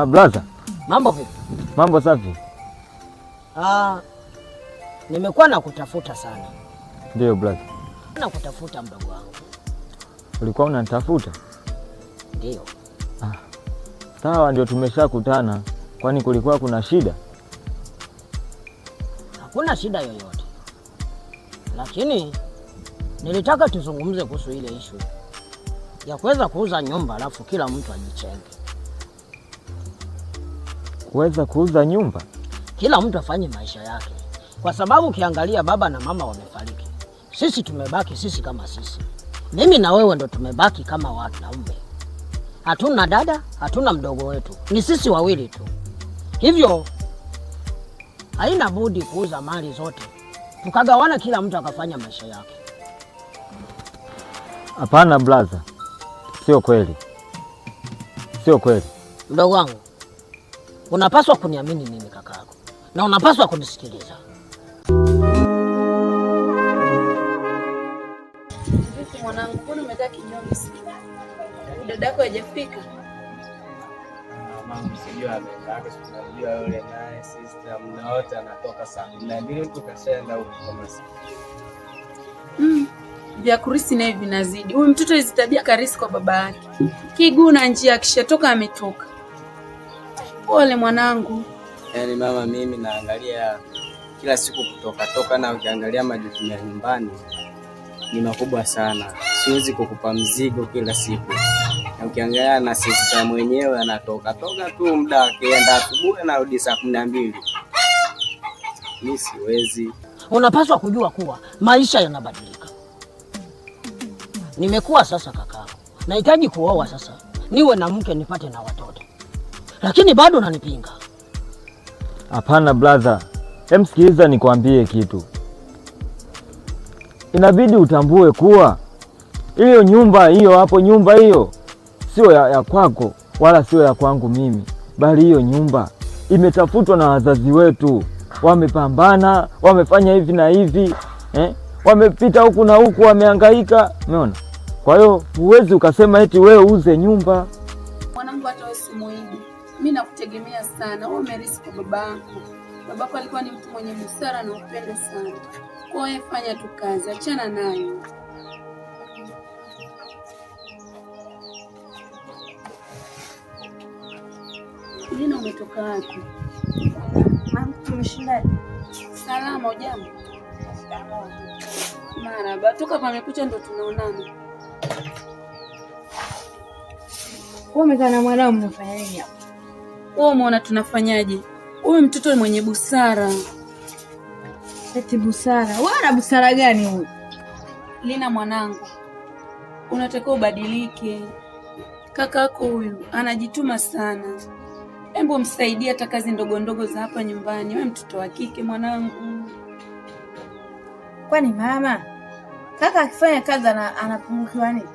Brother. Mambo vipi? Mambo safi. Nimekuwa na kutafuta sana. Ndio brother. Na kutafuta mdogo wangu. Ulikuwa unanitafuta? Ndio. Sawa, ndio tumeshakutana. Kwani kulikuwa kuna shida? Hakuna shida yoyote. Lakini nilitaka tuzungumze kuhusu ile issue ya kuweza kuuza nyumba alafu kila mtu ajichenge. Kuweza kuuza nyumba? Kila mtu afanye maisha yake. Kwa sababu ukiangalia baba na mama wamefariki. Sisi tumebaki sisi kama sisi. Mimi na wewe ndo tumebaki kama wanaume. Hatuna dada, hatuna mdogo wetu. Ni sisi wawili tu. Hivyo haina budi kuuza mali zote. Tukagawana kila mtu akafanya maisha yake. Hapana brother. Sio kweli. Sio kweli. Mdogo wangu, unapaswa kuniamini mimi kakako. Na unapaswa kunisikiliza. Vipi mwanangu, mbona umekaa kinyonge sana? Dadako hajafika? Mama sijui ameenda, tunajua yule naye sister muda wote anatoka saa 12 tukashaenda huko kama sisi. Vya kurisi naye vinazidi. Huyu mtoto hizi tabia karisi kwa baba yake. Kiguu na njia akishatoka ametoka. Pole mwanangu. Yaani mama, mimi naangalia kila siku kutoka na ukiangalia majukumu ya nyumbani ni makubwa sana. Siwezi kukupa mzigo kila siku. Na ukiangalia na sister mwenyewe anatoka tu muda akienda asubuhi na rudi saa 12. Mimi siwezi. Unapaswa kujua kuwa maisha yanabadilika. Nimekuwa sasa kakako. Nahitaji kuoa sasa. Niwe na mke nipate na watoto. Lakini bado unanipinga. Hapana brother. Sikiliza nikwambie kitu. Inabidi utambue kuwa hiyo nyumba hiyo hapo, nyumba hiyo sio ya kwako wala sio ya kwangu mimi, bali hiyo nyumba imetafutwa na wazazi wetu. Wamepambana, wamefanya hivi na hivi, wamepita huku na huku, wamehangaika, umeona? Kwa hiyo huwezi ukasema eti wewe uze nyumba. Mwanangu, hata wewe si muhimu. Mimi nakutegemea sana. Wewe umerisi kwa babako. Babako alikuwa ni mtu mwenye busara na upendo sana. Kwa hiyo fanya tu kazi, achana nayo. Lina, umetoka wapi? Mama, tumeshindaje? Salama, hujambo? Marahaba, toka pamekucha ndo tunaonana. Wewe umekaa na mwanao mnafanya nini hapa? Wewe umeona tunafanyaje? Huyu mtoto mwenye busara. Eti busara? Wana busara gani huyu? Lina mwanangu, unatakiwa ubadilike. Kakako huyu anajituma sana. Hebu msaidie hata kazi ndogo ndogo za hapa nyumbani. Wewe mtoto wa kike mwanangu. Kwani mama, kaka akifanya kazi anapungukiwa nini?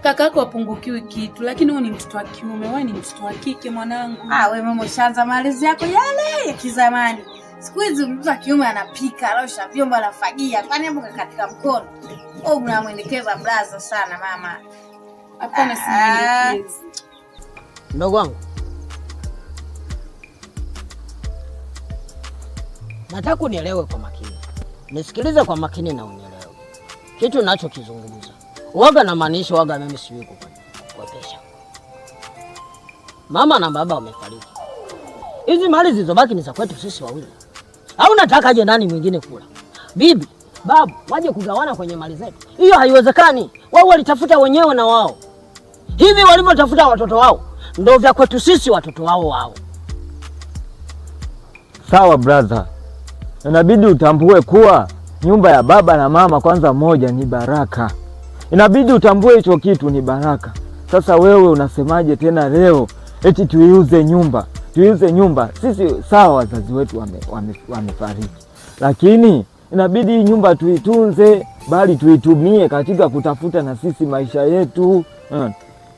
Kakako apungukiwi kitu, lakini wewe ni mtoto wa kiume, wewe ni mtoto wa kike mwanangu. Wewe mama ushaanza malezi yako yale ya kizamani. Siku hizi mtu wa kiume anapika, anaosha vyombo, anafagia. Kwani hapo katika mkono? Wewe unamwendekeza blaza sana mama. Hapana, simuelekezi. Ndogo wangu, nataka unielewe kwa makini. Nisikilize kwa makini na unielewe. Kitu ninachokizungumza waga na maanisha waga, mimi siwi kukwepesha. Mama na baba wamefariki. Hizi mali zilizobaki ni za kwetu sisi wawili. Au nataka aje ndani mwingine kula? Bibi, babu, waje kugawana kwenye mali zetu. Hiyo haiwezekani. Wao walitafuta wenyewe na wao. Hivi walivyotafuta watoto wao ndio vya kwetu sisi watoto wao. Sawa brother. Inabidi utambue kuwa nyumba ya baba na mama kwanza moja ni baraka. Inabidi utambue hicho kitu ni baraka. Sasa wewe unasemaje tena leo eti tuiuze nyumba? Tuiuze nyumba. Sisi sawa wazazi wetu wamefariki. Lakini inabidi hii nyumba tuitunze, bali tuitumie katika kutafuta na sisi maisha yetu.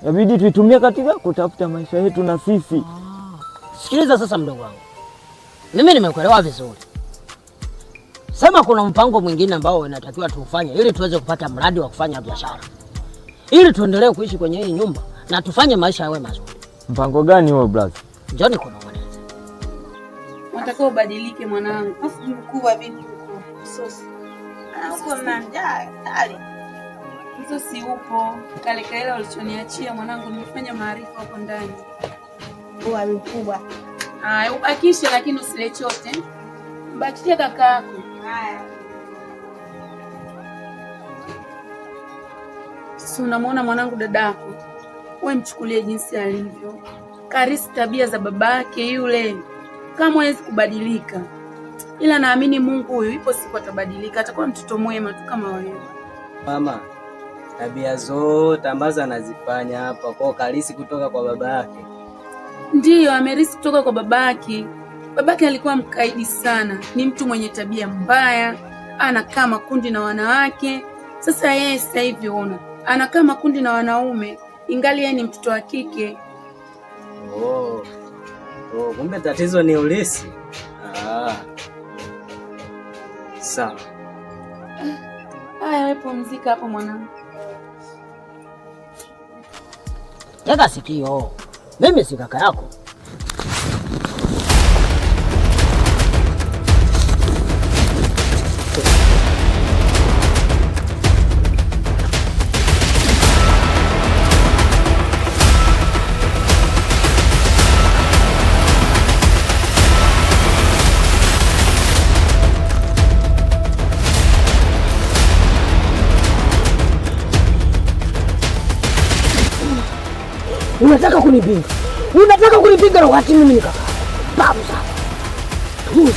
Inabidi tuitumie katika kutafuta maisha yetu na sisi. Sikiliza sasa mdogo wangu. Mimi nimekuelewa vizuri. Sema kuna mpango mwingine ambao inatakiwa tufanye ili tuweze kupata mradi wa kufanya biashara. Ili tuendelee kuishi kwenye hii nyumba na tufanye maisha yawe mazuri. Mpango gani huo blaza? Njoni kunong'oneza. Unatakiwa ubadilike mwanangu. Afu mkubwa vipi huko? Sosi. Huko mna njaa kali. Hizo si upo. Kale kaela ulichoniachia mwanangu, nimefanya maarifa hapo ndani. Huwa mkubwa. Haya, ubakishe lakini usile chote. Mbakishie kaka yako. Haya. Si unamwona mwanangu dadako? Wewe mchukulie jinsi alivyo. Karisi tabia za babake yule. Kama hawezi kubadilika. Ila naamini Mungu huyu ipo siku atabadilika, atakuwa mtoto mwema tu kama wewe. Mama, tabia zote ambazo anazifanya hapa kwa Karisi kutoka kwa baba yake. Ndiyo, amerisi kutoka kwa babake. Babake alikuwa mkaidi sana, ni mtu mwenye tabia mbaya, anakaa makundi na wanawake. Sasa yeye sasa hivi ona, anakaa makundi na wanaume, ingali yeye ni mtoto wa kike. Oh, kumbe tatizo ni ulisi. Sawa. Haya, wewe pumzika hapo mwanangu. Tega sikio. Mimi si kaka yako. Unataka kunipinga? Unataka kunipinga wakati mimi ni kaka? Babu sana. Puzi.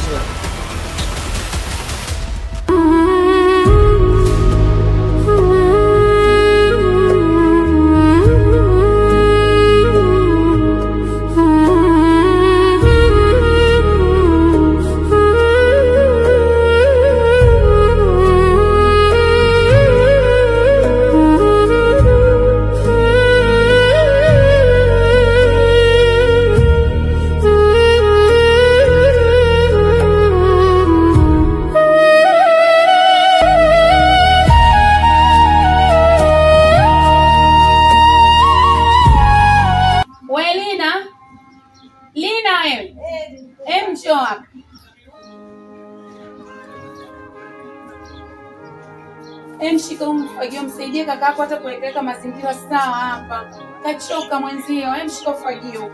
Mshika ufagio, msaidie kaka yako hata kuweka mazingira sawa hapa. Kachoka mwenzio, mshika ufagio.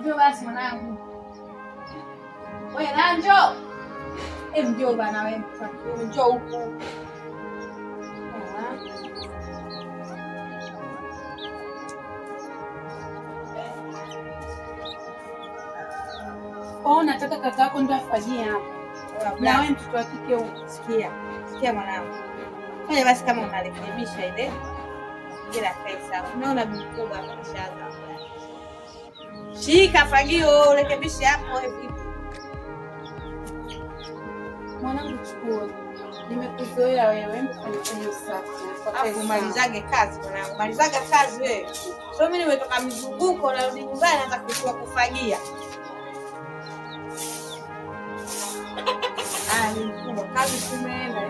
Njoo basi mwanangu. Wewe na njoo. Njoo bana wewe. Njoo huku. Nataka kaka yako ndo afagie hapa. Na wewe mtoto wa kike huko. Sikia mwanangu. Fanya basi kama unarekebisha ile. Bila pesa. Unaona mkubwa ameshaanza. Shika fagio urekebishe hapo hivi. Mwanangu chukua. Nimekuzoea wewe, fanya usafi. Malizage kazi mwanangu. Malizaga kazi wewe. Sio mimi nimetoka mizunguko na rudi nyumbani hata kuchukua kufagia. Kazi tumeenda.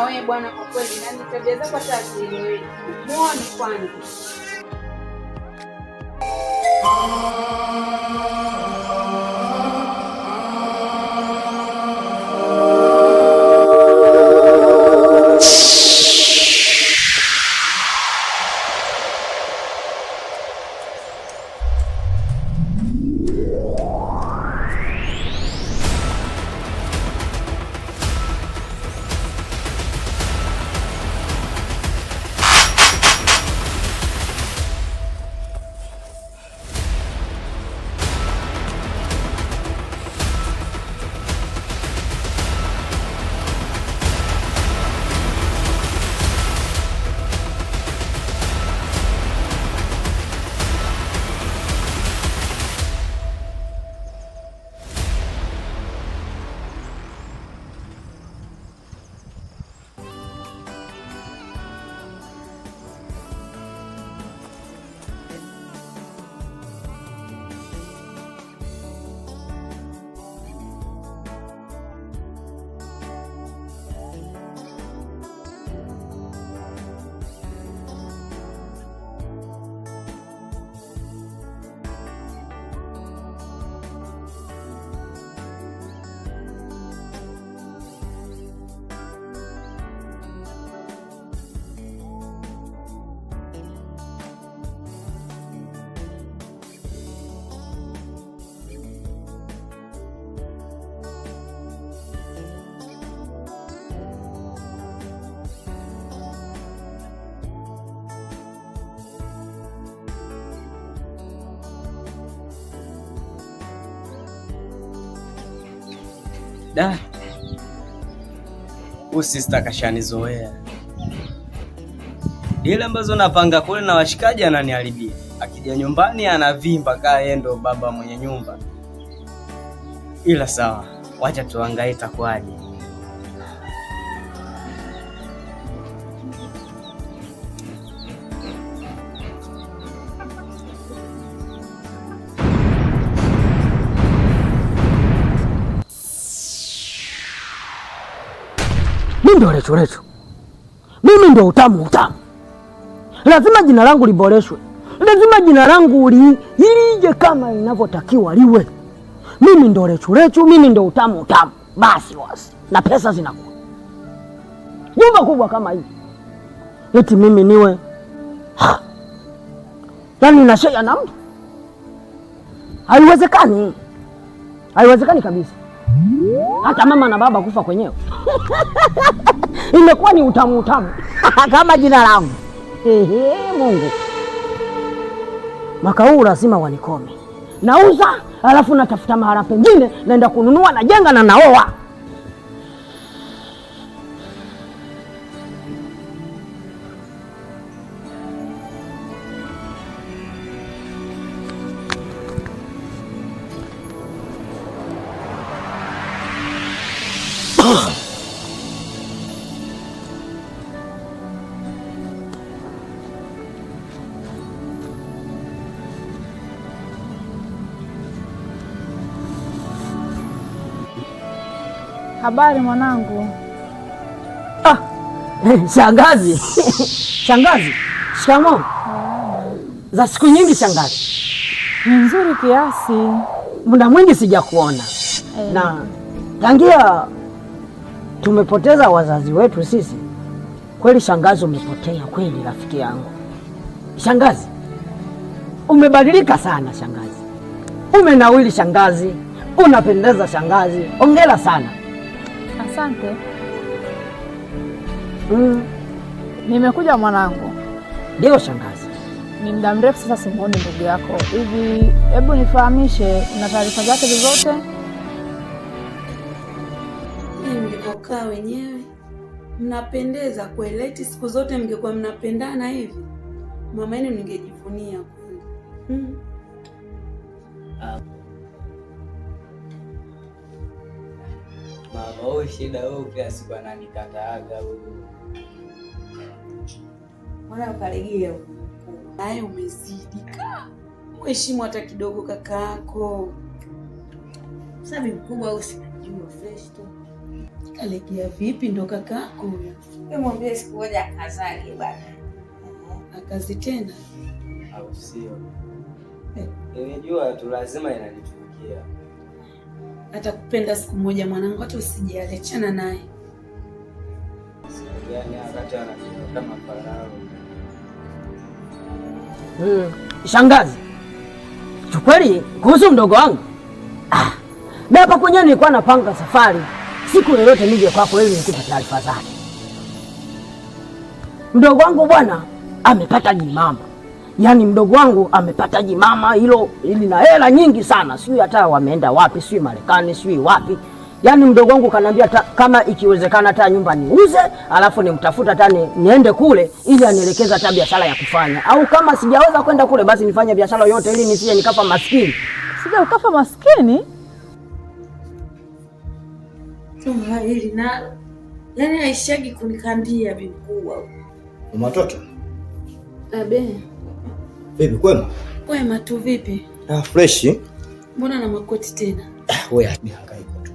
Wewe bwana, kwa kweli nani tabia zako sasa wewe. Muone kwanza. Da. Sister kashanizoea. Ile ambazo napanga kule na washikaji ananiharibia. Akija nyumbani anavimba kaa yeye ndo baba mwenye nyumba. Ila sawa, wacha tuangalie itakuwaje. Mimi ndo Lecho. Mimi ndo utamu. Lazima jina langu liboreshwe. Lazima jina langu lije kama inavyotakiwa liwe. Mimi ndo Lecho, mimi ndo utamu. Basi. Na pesa zinakuwa. Nyumba kubwa kama hii. Eti mimi niwe. Yaani nashare na mtu. Haiwezekani. Haiwezekani kabisa. Hata mama na baba kufa kwenyewe. Imekuwa ni utamu kama jina langu. Mungu. Mwaka huu lazima wanikome. Nauza, alafu natafuta mahala pengine, naenda kununua, najenga na naoa. Habari mwanangu. Shangazi. Shangazi. Shikamoo. Za siku nyingi shangazi. Ni nzuri kiasi. Muda mwingi sijakuona. Na tangia tumepoteza wazazi wetu sisi. Kweli shangazi, umepotea kweli rafiki yangu. Shangazi, umebadilika sana shangazi. Umenawili shangazi. Unapendeza shangazi. Hongera sana. Asante. Nimekuja mwanangu. Ndio shangazi. Ni muda mrefu sasa simuoni ndugu yako. Hivi hebu nifahamishe, una taarifa zake zozote? Mlivyokaa wenyewe mnapendeza kweli. Eti siku zote mngekuwa mnapendana hivi, mama yenu ningejivunia kweli. Mama, wewe shida wewe kila siku ananikataaga huyu. Mbona ukalegea huko? Naye umezidi. Mheshimu hata kidogo kaka yako. Sabi mkubwa usinajua fresh tu. Kalegea vipi ndo kaka yako huyo? Wewe mwambie siku moja akazage bwana. Akazi tena. Au sio? Nimejua tu lazima inanichukia. Atakupenda siku moja mwanangu, hata usijali, achana naye. Yaani wakati anafika kama farao. Shangazi. Chukweli kuhusu mdogo wangu. Na hapa kwenyewe nilikuwa napanga safari. Siku yoyote nije kwako ili nikupe taarifa zake. Mdogo wangu bwana amepata jimama. Yaani mdogo wangu amepata jimama hilo na hela nyingi sana. Sijui hata wameenda wapi, sijui Marekani, sijui wapi. Yaani mdogo wangu kaniambia kama ikiwezekana hata nyumba niuze, alafu nimtafuta hata niende kule ili anielekeze hata biashara ya kufanya. Au kama sijaweza kwenda kule basi nifanye biashara yote ili nisije nikafa maskini. Sija ukafa maskini? Hili nalo. Yaani haishagi kunikandia bikubwa. Watoto? Abe. Vipi kwema? Kwema tu vipi? Fresh. Mbona na makoti tena? Wewe ni hangaiko tu.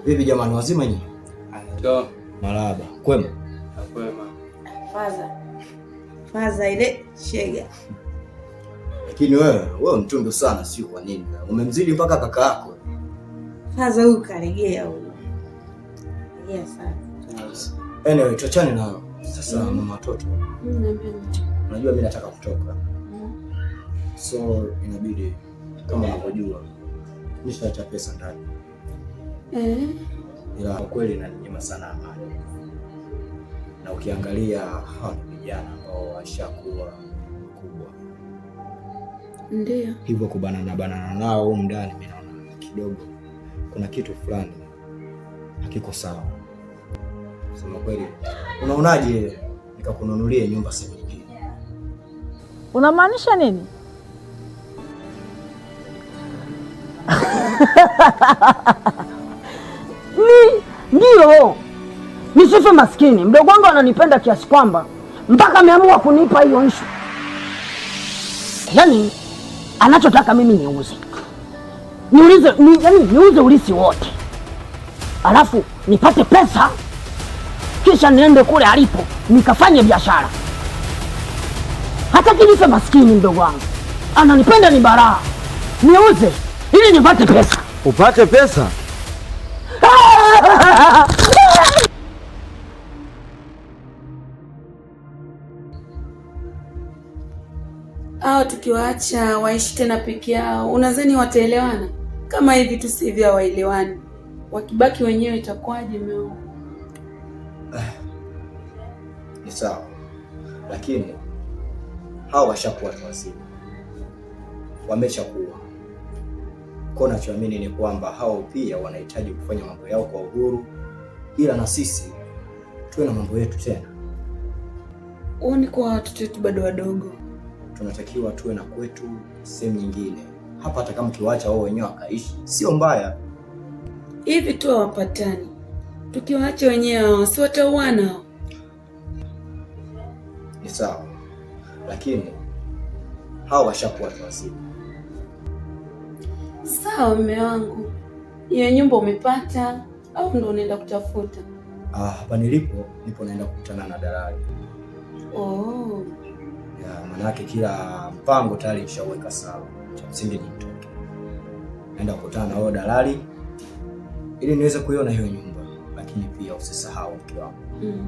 Vipi jamani, wazima nyinyi? Ndio. Marahaba. Kwema? Kwema. Faza ile shega. Lakini wewe mtundu sana, si kwa nini? Umemzidi mpaka kaka yako. Faza huyu kalegea huyu. Yes sana. Anyway, tuachane na sasa mama watoto. Unajua mimi nataka kutoka. So inabidi kama unavyojua nishaacha pesa ndani. Ila kweli inaninyima sana amani. Na ukiangalia hawa vijana ambao washakuwa kubwa. Ndio. Hivyo kubanana nao ndani mimi naona kidogo kuna kitu fulani hakiko sawa. Sema kweli, unaonaje nikakununulie nyumba sasa hivi? Unamaanisha nini? Ndio nisife maskini. Mdogo wangu ananipenda kiasi kwamba mpaka ameamua kunipa hiyo nshu. Yaani anachotaka mimi niuze ulisi wote, alafu nipate pesa, kisha niende kule alipo nikafanye biashara. Hataki nife maskini. Mdogo wangu ananipenda ni baraa, niuze ili nipate pesa. Upate pesa? Hao tukiwaacha waishi tena peke yao, unadhani wataelewana? Kama hivi tu sivyo hawaelewani, wakibaki wenyewe itakuwaje? Meo ni sawa, lakini hao washakuwa watu wazima, wameshakuwa. Kwa nachoamini ni kwamba hao pia wanahitaji kufanya mambo yao kwa uhuru, ila na sisi tuwe na mambo yetu tena. Uoni kwa watoto wetu bado wadogo? Tunatakiwa tuwe na kwetu sehemu nyingine. Hapa hata kama kiwaacha wao wenyewe wakaishi sio mbaya. Hivi tu hawapatani, tukiwaacha wenyewe si watauana? Ni sawa, lakini hao washakuwa watu wazima. Sawa mume wangu, hiyo nyumba umepata au ndo unaenda kutafuta? Hapa nipo naenda kukutana na dalali. Oh. Ya, manake kila mpango tayari nishaweka sawa. Cha msingi ni mtoke. Naenda kukutana na huyo dalali ili niweze kuiona hiyo nyumba, lakini pia usisahau mke wangu.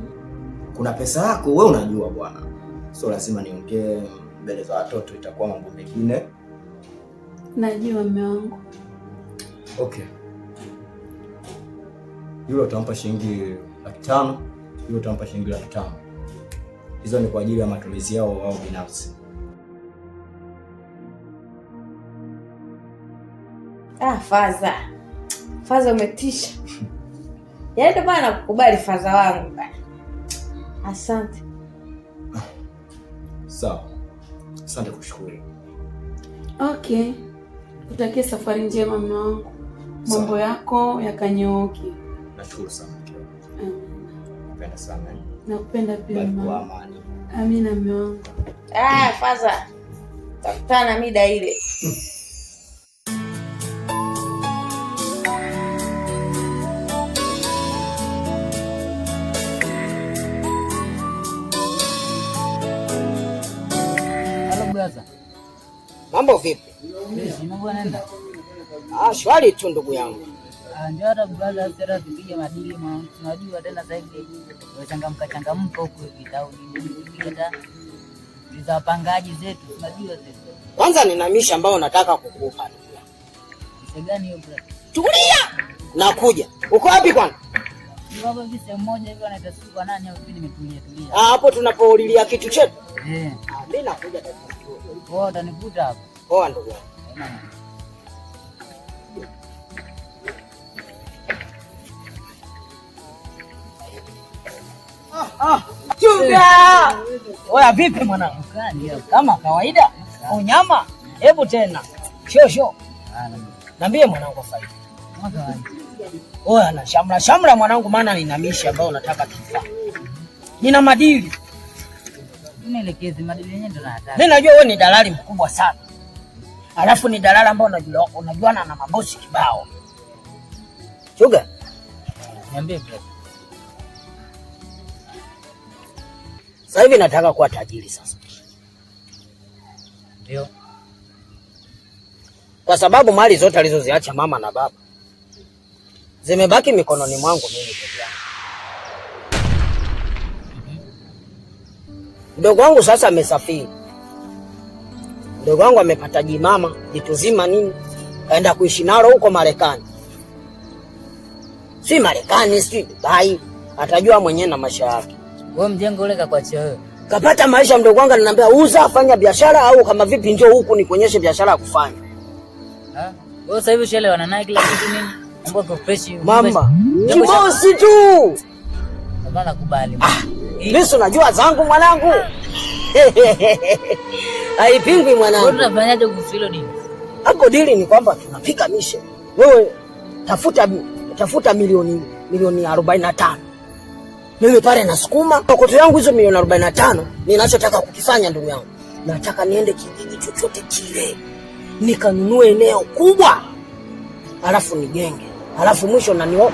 Kuna pesa yako wewe unajua bwana. Sio lazima niongee mbele za watoto, itakuwa mambo mengine. Najua mume wangu. Okay. Yule utampa shilingi 500, yule utampa shilingi 500. Hizo ni kwa ajili ya matumizi yao wao binafsi. Faza umetisha. Yaani ndo maana nakukubali Faza wangu bana. Asante. Sawa. Asante kushukuru. Okay. Utakie safari njema mume wangu. Mambo yako yakanyooke. Nashukuru sana mke wangu. Napenda sana. Nakupenda pia mama. Kwa amani. Amina mume wangu. Faza. Takutana mida ile. Mambo vipi? Mambo yanaenda. Shwari tu ndugu yangu. Ndio hata brother sasa tupige madili tunajua tena sasa hivi changamka huko kitao ni hata wapangaji zetu tunajua sasa. Kwanza nina misha ambayo nataka kukupa. Misha gani hiyo brother? Tulia. Nakuja. Uko wapi kwanza? Ni wapo hivi sehemu moja hivi anaita siku kwa nani au hivi nimetulia. Hapo tunapoulilia kitu chetu. Mimi nakuja tena. Wewe utanikuta hapo. Poa ndugu yangu. Chuga! Oya vipi mwanangu? Kama kawaida? Unyama? Hebu tena. Shosho. Niambie mwanangu sasa hivi. Oya na shamra mwanangu, maana nina misha ambayo nataka kifa. Nina madili. Nielekeze madili yenyewe ndo nataka. Mimi najua wewe ni dalali mkubwa sana. Alafu ni dalali ambao unajuana na mabosi kibao. Chuga. Niambie brother. Sasa hivi nataka kuwa tajiri sasa. Ndio. Kwa sababu mali zote alizoziacha mama na baba zimebaki mikononi mwangu mimi peke yangu. Mdogo wangu sasa amesafiri. Mdogo wangu amepata jimama, jituzima nini, kaenda kuishi nalo huko Marekani. Si Marekani, si Dubai, atajua mwenyewe na maisha yake. Wewe mjengo ule kakuachia wewe. Kapata maisha mdogo wangu ananiambia uza, fanya biashara au kama vipi njoo huku nikuonyeshe biashara ya kufanya. Wewe sasa hivi ushaelewana naye kila kitu nini? Mambo kwa fresh. Mama, kibosi tu. Baba nakubali. Mimi unajua zangu mwanangu. Haipingwi mwanangu. Wewe unafanyaje kuhusu hilo dili? Hapo dili ni kwamba tunapiga mishe. Wewe tafuta milioni 45. Mimi pale nasukuma kokoto yangu hizo milioni 45. Ninachotaka kukifanya ndugu yangu, nataka niende kijiji chochote kile nikanunue eneo kubwa, alafu nijenge, alafu mwisho nanio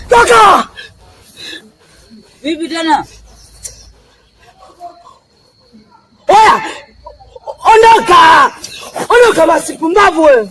Kaka! Vipi tena? Oya! Ondoka basi pumbavu wewe.